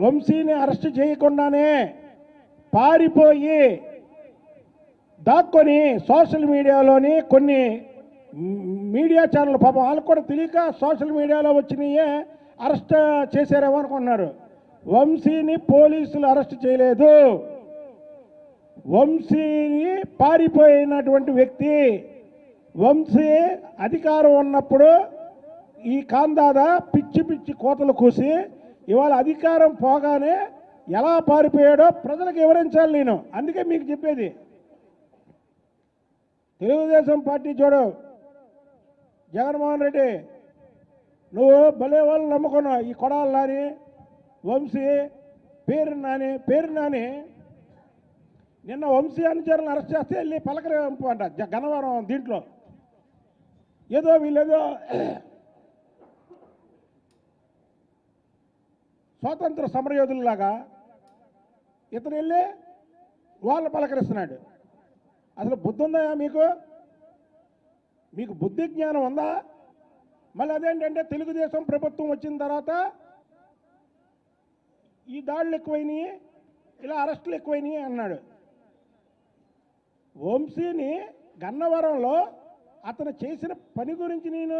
వంశీని అరెస్ట్ చేయకుండానే పారిపోయి దాక్కొని సోషల్ మీడియాలోని కొన్ని మీడియా ఛానల్ పాపం వాళ్ళకు కూడా తెలియక సోషల్ మీడియాలో వచ్చినాయే అరెస్ట్ చేశారేమో అనుకున్నారు. వంశీని పోలీసులు అరెస్ట్ చేయలేదు. వంశీని పారిపోయినటువంటి వ్యక్తి. వంశీ అధికారం ఉన్నప్పుడు ఈ కాందాదా పిచ్చి పిచ్చి కోతలు కూసి ఇవాళ అధికారం పోగానే ఎలా పారిపోయాడో ప్రజలకు వివరించాలి నేను. అందుకే మీకు చెప్పేది, తెలుగుదేశం పార్టీ చూడు, జగన్మోహన్ రెడ్డి నువ్వు భలే వాళ్ళు నమ్ముకున్నావు. ఈ కొడాలి నాని, వంశీ, పేరు నాని నిన్న వంశీ అనుచరులను అరెస్ట్ చేస్తే వెళ్ళి పలకరింపు అంట గన్నవరం. దీంట్లో ఏదో వీళ్ళేదో స్వాతంత్ర సమరయోధుల్లాగా ఇతను వెళ్ళి వాళ్ళు పలకరిస్తున్నాడు. అసలు బుద్ధి ఉందా మీకు? మీకు బుద్ధి జ్ఞానం ఉందా? మళ్ళీ అదేంటంటే తెలుగుదేశం ప్రభుత్వం వచ్చిన తర్వాత ఈ దాడులు ఎక్కువైనాయి, ఇలా అరెస్టులు ఎక్కువైనాయి అన్నాడు. వంశీని గన్నవరంలో అతను చేసిన పని గురించి నేను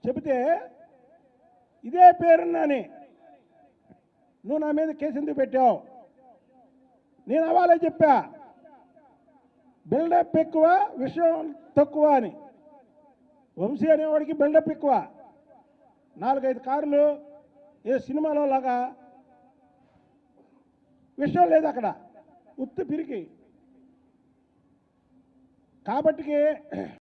చెబితే ఇదే పేరున్నాని నువ్వు నా మీద కేసు ఎందుకు పెట్టావు? నేను అవాలే చెప్పా, బిల్డప్ ఎక్కువ విషయం తక్కువ అని. వంశీ అనేవాడికి బిల్డప్ ఎక్కువ. 4-5 కార్లు ఏ సినిమాలో లాగా విషయం లేదు అక్కడ, ఉత్తి పిరికి. కాబట్టి